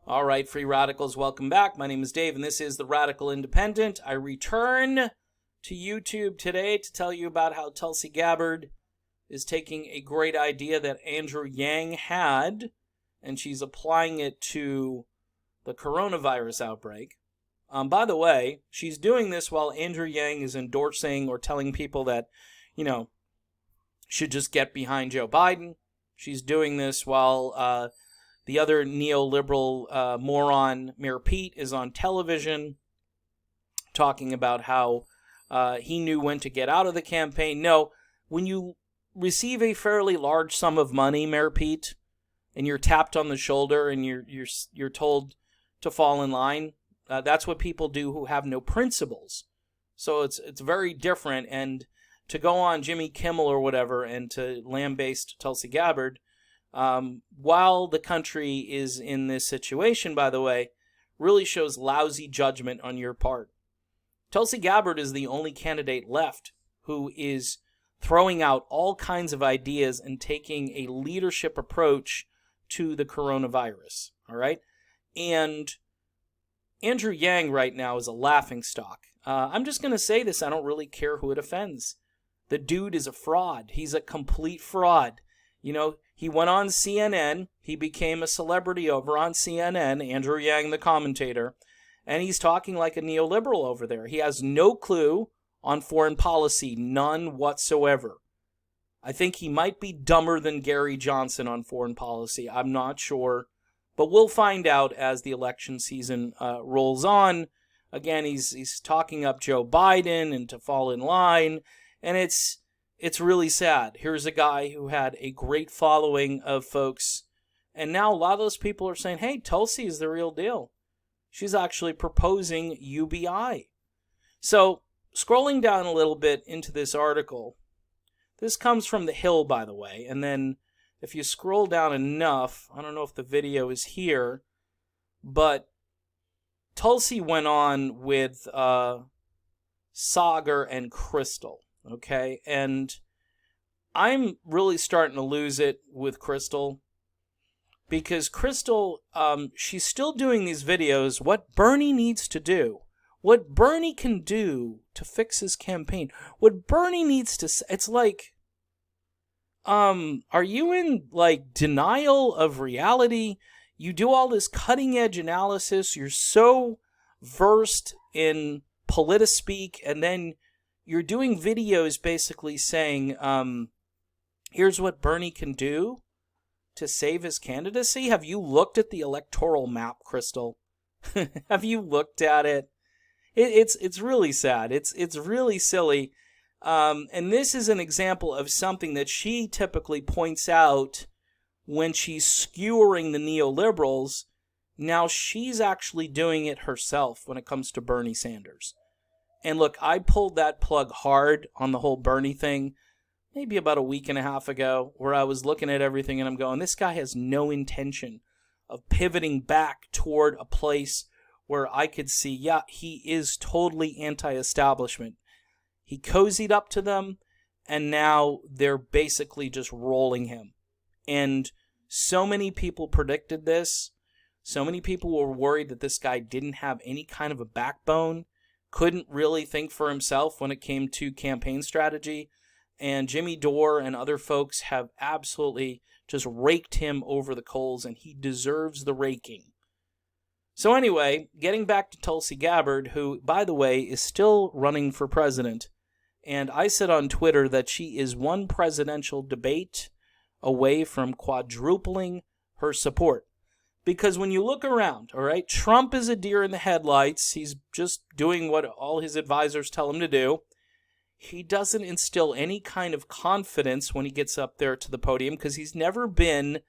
All right, free radicals, welcome back. My name is Dave, and this is The Radical Independent. I return to YouTube today to tell you about how Tulsi Gabbard is taking a great idea that Andrew Yang had, and she's applying it to the coronavirus outbreak. By the way, she's doing this while Andrew Yang is endorsing or telling people that, should just get behind Joe Biden. She's doing this while the other neoliberal moron, Mayor Pete, is on television talking about how he knew when to get out of the campaign. No, when you receive a fairly large sum of money, Mayor Pete, and you're tapped on the shoulder and you're told to fall in line, that's what people do who have no principles. So it's very different. And to go on Jimmy Kimmel or whatever and to lambaste Tulsi Gabbard, while the country is in this situation, by the way, really shows lousy judgment on your part. Tulsi Gabbard is the only candidate left who is throwing out all kinds of ideas and taking a leadership approach to the coronavirus, all right? And Andrew Yang right now is a laughingstock. I'm just going to say this. I don't really care who it offends. The dude is a fraud. He's a complete fraud. He went on CNN. He became a celebrity over on CNN, Andrew Yang, the commentator, and he's talking like a neoliberal over there. He has no clue on foreign policy, none whatsoever. I think he might be dumber than Gary Johnson on foreign policy. I'm not sure, but we'll find out as the election season rolls on. Again, he's talking up Joe Biden and to fall in line, and it's really sad. Here's a guy who had a great following of folks, and now a lot of those people are saying, hey, Tulsi is the real deal. She's actually proposing UBI. So, scrolling down a little bit into this article, this comes from The Hill, by the way, and then if you scroll down enough, I don't know if the video is here, but Tulsi went on with Sagar and Crystal. Okay, and I'm really starting to lose it with Crystal because Crystal, she's still doing these videos, what Bernie needs to do, what Bernie can do to fix his campaign, what Bernie needs to, it's like, are you in, denial of reality? You do all this cutting-edge analysis, you're so versed in politispeak, and then you're doing videos basically saying, here's what Bernie can do to save his candidacy. Have you looked at the electoral map, Crystal? Have you looked at it? It's really sad. It's really silly. And this is an example of something that she typically points out when she's skewering the neoliberals. Now she's actually doing it herself when it comes to Bernie Sanders. And look, I pulled that plug hard on the whole Bernie thing maybe about a week and a half ago, where I was looking at everything and I'm going, this guy has no intention of pivoting back toward a place where I could see, yeah, he is totally anti-establishment. He cozied up to them, and now they're basically just rolling him. And so many people predicted this. So many people were worried that this guy didn't have any kind of a backbone, couldn't really think for himself when it came to campaign strategy. And Jimmy Dore and other folks have absolutely just raked him over the coals, and he deserves the raking. So anyway, getting back to Tulsi Gabbard, who, by the way, is still running for president. And I said on Twitter that she is one presidential debate away from quadrupling her support. Because when you look around, all right, Trump is a deer in the headlights. He's just doing what all his advisors tell him to do. He doesn't instill any kind of confidence when he gets up there to the podium because he's never been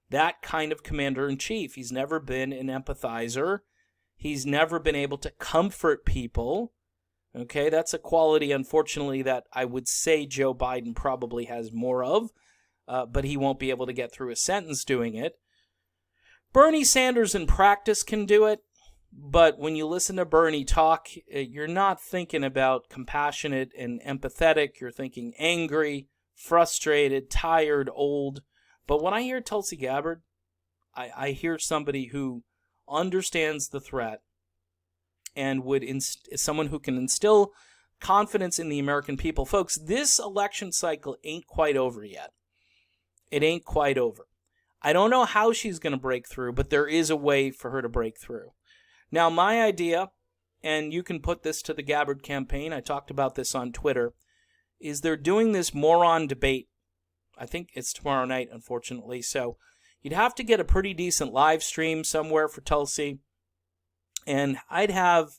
that kind of commander-in-chief. He's never been an empathizer. He's never been able to comfort people. Okay, that's a quality, unfortunately, that I would say Joe Biden probably has more of, but he won't be able to get through a sentence doing it. Bernie Sanders in practice can do it, but when you listen to Bernie talk, you're not thinking about compassionate and empathetic. You're thinking angry, frustrated, tired, old. But when I hear Tulsi Gabbard, I hear somebody who understands the threat, and is someone who can instill confidence in the American people. Folks, this election cycle ain't quite over yet. It ain't quite over. I don't know how she's going to break through, but there is a way for her to break through. Now, my idea, and you can put this to the Gabbard campaign, I talked about this on Twitter, is they're doing this moron debate. I think it's tomorrow night, unfortunately. So you'd have to get a pretty decent live stream somewhere for Tulsi. And I'd have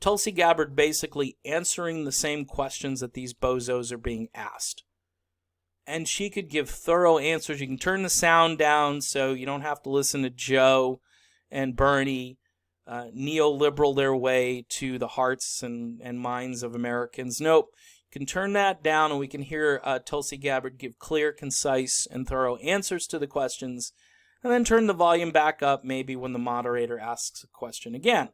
Tulsi Gabbard basically answering the same questions that these bozos are being asked. And she could give thorough answers. You can turn the sound down so you don't have to listen to Joe and Bernie neoliberal their way to the hearts and minds of Americans. Nope. You can turn that down and we can hear Tulsi Gabbard give clear, concise, and thorough answers to the questions. And then turn the volume back up maybe when the moderator asks a question again.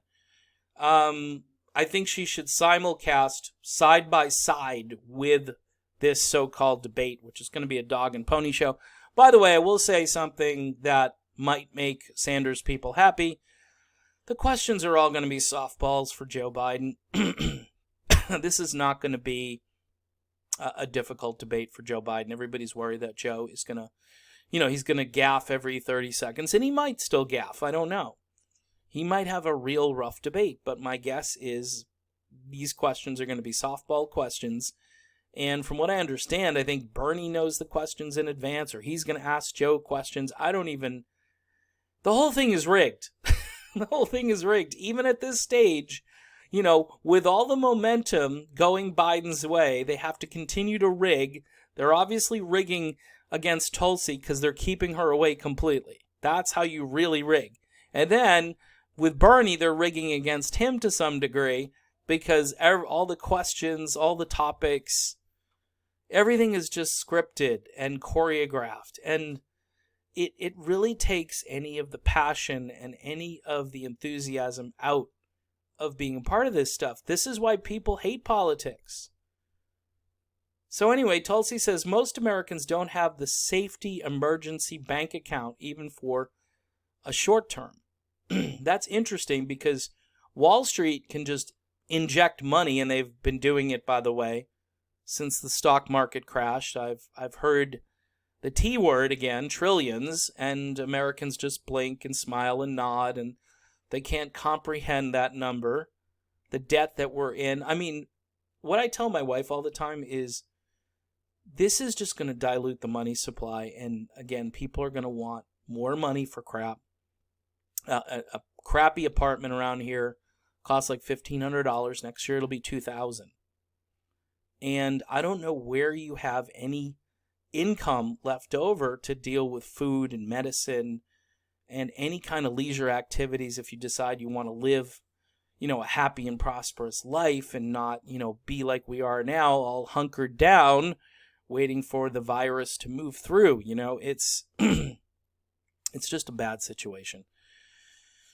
I think she should simulcast side by side with this so-called debate, which is going to be a dog and pony show. By the way, I will say something that might make Sanders people happy. The questions are all going to be softballs for Joe Biden. This is not going to be a difficult debate for Joe Biden. Everybody's worried that Joe is going to, he's going to gaffe every 30 seconds, and he might still gaffe. I don't know. He might have a real rough debate, but my guess is these questions are going to be softball questions. And from what I understand, I think Bernie knows the questions in advance, or he's going to ask Joe questions. The whole thing is rigged. The whole thing is rigged. Even at this stage, with all the momentum going Biden's way, they have to continue to rig. They're obviously rigging against Tulsi because they're keeping her away completely. That's how you really rig. And then with Bernie, they're rigging against him to some degree because all the questions, all the topics, everything is just scripted and choreographed. And it really takes any of the passion and any of the enthusiasm out of being a part of this stuff. This is why people hate politics. So anyway, Tulsi says most Americans don't have the safety emergency bank account even for a short term. That's interesting because Wall Street can just inject money, and they've been doing it, by the way, since the stock market crashed. I've heard the T word again, trillions, and Americans just blink and smile and nod, and they can't comprehend that number, the debt that we're in. I mean, what I tell my wife all the time is this is just going to dilute the money supply, and again, people are going to want more money for crap. A crappy apartment around here costs like $1,500. Next year it'll be $2,000. And I don't know where you have any income left over to deal with food and medicine and any kind of leisure activities if you decide you want to live, a happy and prosperous life and not, be like we are now, all hunkered down, waiting for the virus to move through. It's it's just a bad situation.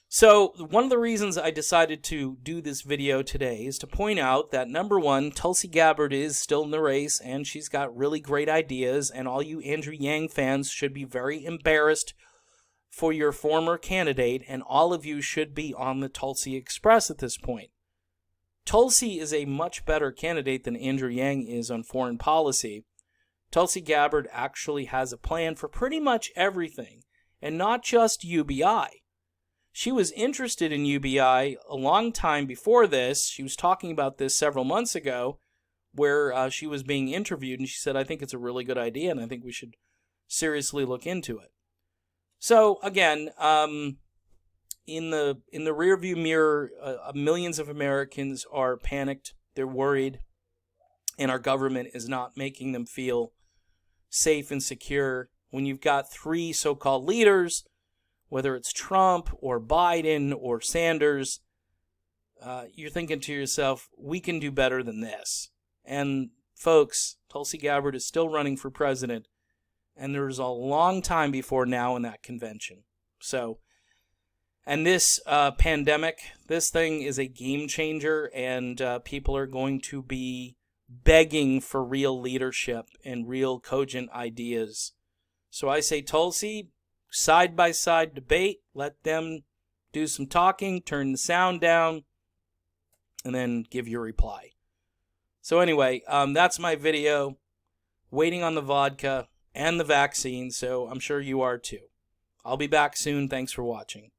So one of the reasons I decided to do this video today is to point out that, number one, Tulsi Gabbard is still in the race, and she's got really great ideas, and all you Andrew Yang fans should be very embarrassed for your former candidate, and all of you should be on the Tulsi Express at this point. Tulsi is a much better candidate than Andrew Yang is on foreign policy. Tulsi Gabbard actually has a plan for pretty much everything, and not just UBI. She was interested in UBI a long time before this. She was talking about this several months ago where she was being interviewed, and she said, I think it's a really good idea, and I think we should seriously look into it. So, again, in the rearview mirror, millions of Americans are panicked. They're worried, and our government is not making them feel safe and secure. When you've got three so-called leaders, whether it's Trump or Biden or Sanders, you're thinking to yourself, we can do better than this. And folks, Tulsi Gabbard is still running for president, and there's a long time before now in that convention. So, and this pandemic, this thing is a game changer, and people are going to be begging for real leadership and real cogent ideas. So I say, Tulsi, side-by-side debate, let them do some talking, turn the sound down, and then give your reply. So anyway, that's my video. Waiting on the vodka and the vaccine, so I'm sure you are too. I'll be back soon. Thanks for watching.